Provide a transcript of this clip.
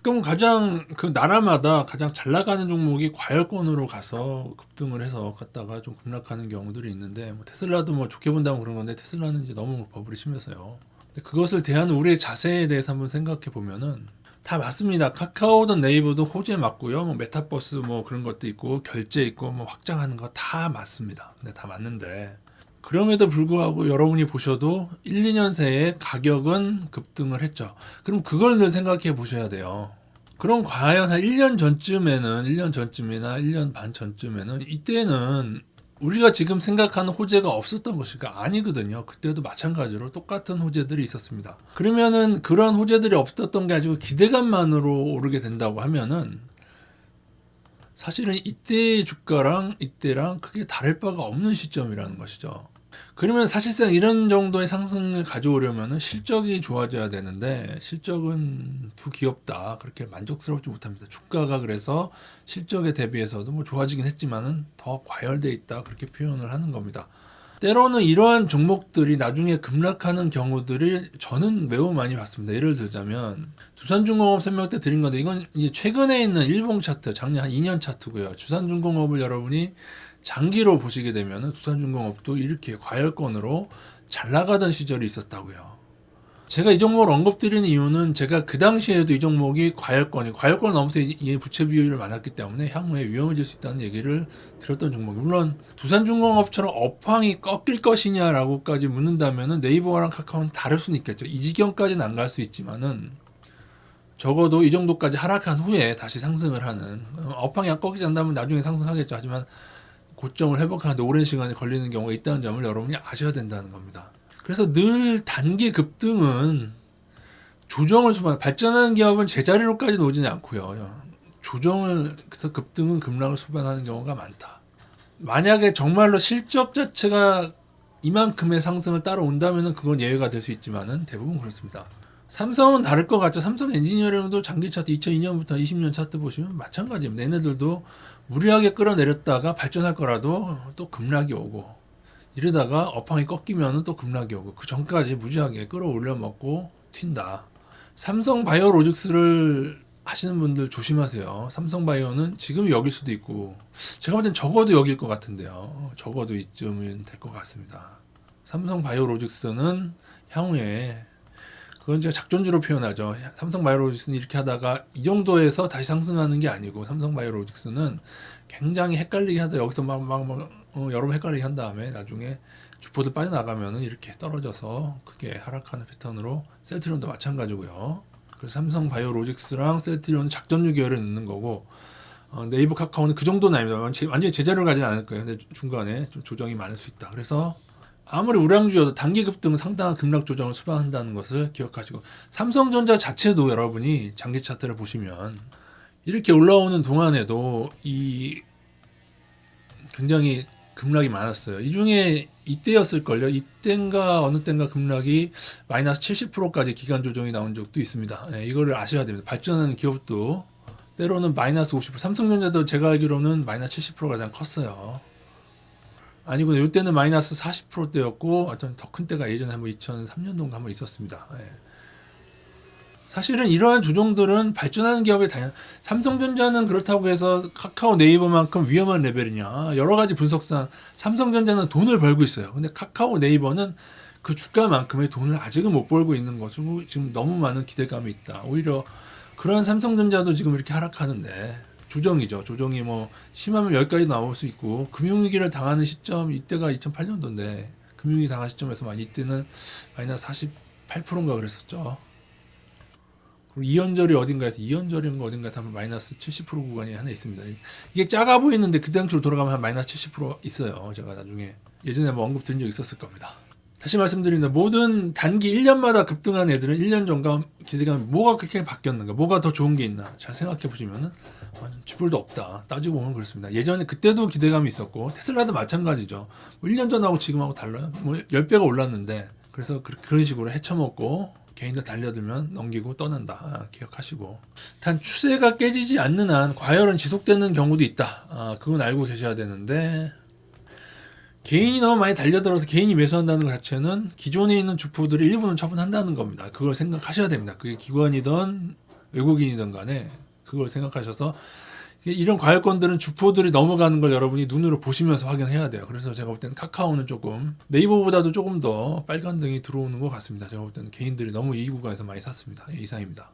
가끔 가장 그 나라마다 가장 잘 나가는 종목이 과열권으로 가서 급등을 해서 갔다가 좀 급락하는 경우들이 있는데 뭐 테슬라도 뭐 좋게 본다면 그런 건데 테슬라는 이제 너무 버블이 심해서요. 근데 그것을 대하는 우리의 자세에 대해서 한번 생각해 보면은 다 맞습니다. 카카오든 네이버도 호재 맞고요. 뭐 메타버스 뭐 그런 것도 있고 결제 있고 뭐 확장하는 거 다 맞습니다. 근데 다 맞는데 그럼에도 불구하고 여러분이 보셔도 1, 2년 새에 가격은 급등을 했죠. 그럼 그걸 늘 생각해 보셔야 돼요. 그럼 과연 한 1년 전쯤에는, 1년 전쯤이나 1년 반 전쯤에는 이때는 우리가 지금 생각하는 호재가 없었던 것일까? 아니거든요. 그때도 마찬가지로 똑같은 호재들이 있었습니다. 그러면은 그런 호재들이 없었던 게 아니고 기대감만으로 오르게 된다고 하면은 사실은 이때의 주가랑 이때랑 크게 다를 바가 없는 시점이라는 것이죠. 그러면 사실상 이런 정도의 상승을 가져오려면 실적이 좋아져야 되는데 실적은 두 기업 다 그렇게 만족스럽지 못합니다. 주가가 그래서 실적에 대비해서도 뭐 좋아지긴 했지만은 더 과열돼 있다 그렇게 표현을 하는 겁니다. 때로는 이러한 종목들이 나중에 급락하는 경우들을 저는 매우 많이 봤습니다. 예를 들자면 두산중공업 설명 때 드린 건데 이건 이제 최근에 있는 일봉 차트 작년 한 2년 차트고요. 두산중공업을 여러분이 장기로 보시게 되면 두산중공업도 이렇게 과열권으로 잘 나가던 시절이 있었다고요. 제가 이 종목을 언급드리는 이유는 제가 그 당시에도 이 종목이 과열권 넘어서 이 부채 비율을 많았기 때문에 향후에 위험해질 수 있다는 얘기를 들었던 종목. 물론 두산중공업처럼 업황이 꺾일 것이냐라고까지 묻는다면 네이버랑 카카오는 다를 수는 있겠죠. 이 지경까지는 안 갈 수 있지만은 적어도 이 정도까지 하락한 후에 다시 상승을 하는 업황이 안 꺾이지 않는다면 나중에 상승하겠죠. 하지만 고점을 회복하는데 오랜 시간이 걸리는 경우가 있다는 점을 여러분이 아셔야 된다는 겁니다. 그래서 늘 단기 급등은 조정을 수반, 발전하는 기업은 제자리로까지 오지는 않고요. 조정을, 그래서 급등은 급락을 수반하는 경우가 많다. 만약에 정말로 실적 자체가 이만큼의 상승을 따라온다면 그건 예외가 될 수 있지만은 대부분 그렇습니다. 삼성은 다를 것 같죠. 삼성 엔지니어링도 장기 차트 2002년부터 20년 차트 보시면 마찬가지입니다. 얘네들도 무리하게 끌어내렸다가 발전할 거라도 또 급락이 오고 이러다가 업황이 꺾이면 또 급락이 오고 그 전까지 무지하게 끌어올려 먹고 튄다. 삼성바이오로직스를 하시는 분들 조심하세요. 삼성바이오는 지금 여길 수도 있고 제가 볼 땐 적어도 여길 것 같은데요. 적어도 이쯤은 될 것 같습니다. 삼성바이오로직스는 향후에 그건 제가 작전주로 표현하죠. 삼성바이오로직스는 이렇게 하다가 이 정도에서 다시 상승하는 게 아니고 삼성바이오로직스는 굉장히 헷갈리게 하다 여기서 여러 번 헷갈리게 한 다음에 나중에 주포들 빠져나가면은 이렇게 떨어져서 크게 하락하는 패턴으로 셀트리온도 마찬가지고요. 그래서 삼성바이오로직스랑 셀트리온은 작전주 계열에 넣는 거고 네이버 카카오는 그 정도는 아닙니다. 완전히 제자리로 가지는 않을 거예요. 근데 중간에 좀 조정이 많을 수 있다. 그래서 아무리 우량주여도 단기 급등은 상당한 급락 조정을 수반한다는 것을 기억하시고 삼성전자 자체도 여러분이 장기 차트를 보시면 이렇게 올라오는 동안에도 이 굉장히 급락이 많았어요. 이 중에 이때였을걸요. 이땐가 어느 땐가 급락이 마이너스 70%까지 기간 조정이 나온 적도 있습니다. 네, 이거를 아셔야 됩니다. 발전하는 기업도 때로는 마이너스 50%, 삼성전자도 제가 알기로는 마이너스 70%가 가장 컸어요. 아니고 이때는 마이너스 40%대였고 어떤 더 큰 때가 예전에 한번 2003년도인가 한번 있었습니다. 예. 사실은 이러한 조정들은 발전하는 기업에 삼성전자는 그렇다고 해서 카카오 네이버만큼 위험한 레벨이냐 여러 가지 분석상 삼성전자는 돈을 벌고 있어요. 근데 카카오 네이버는 그 주가만큼의 돈을 아직은 못 벌고 있는 것으로 지금 너무 많은 기대감이 있다. 오히려 그러한 삼성전자도 지금 이렇게 하락하는데 조정이죠. 조정이 뭐 심하면 여기까지 나올 수 있고 금융위기를 당하는 시점 이때가 2008년도인데 금융위기 당한 시점에서 이때는 마이너스 48%인가 그랬었죠. 그리고 이연절이 어딘가에서 이연절인가 어딘가에서 한 마이너스 70% 구간이 하나 있습니다. 이게 작아 보이는데 그 당시로 돌아가면 한 마이너스 70% 있어요. 제가 나중에 예전에 뭐 언급 드린 적 있었을 겁니다. 다시 말씀드립니다. 모든 단기 1년마다 급등한 애들은 1년 전과 기대감이 뭐가 그렇게 바뀌었는가, 뭐가 더 좋은 게 있나 잘 생각해 보시면은 쥐뿔도 없다. 따지고 보면 그렇습니다. 예전에 그때도 기대감이 있었고 테슬라도 마찬가지죠. 뭐 1년 전하고 지금하고 달라요. 뭐 10배가 올랐는데 그래서 그런 식으로 헤쳐먹고 개인들 달려들면 넘기고 떠난다. 기억하시고 단 추세가 깨지지 않는 한 과열은 지속되는 경우도 있다. 그건 알고 계셔야 되는데 개인이 너무 많이 달려들어서 개인이 매수한다는 것 자체는 기존에 있는 주포들이 일부는 처분한다는 겁니다. 그걸 생각하셔야 됩니다. 그게 기관이든 외국인이든 간에 그걸 생각하셔서 이런 과열권들은 주포들이 넘어가는 걸 여러분이 눈으로 보시면서 확인해야 돼요. 그래서 제가 볼 때는 카카오는 조금 네이버보다도 조금 더 빨간 등이 들어오는 것 같습니다. 제가 볼 때는 개인들이 너무 이 구간에서 많이 샀습니다. 예, 이상입니다.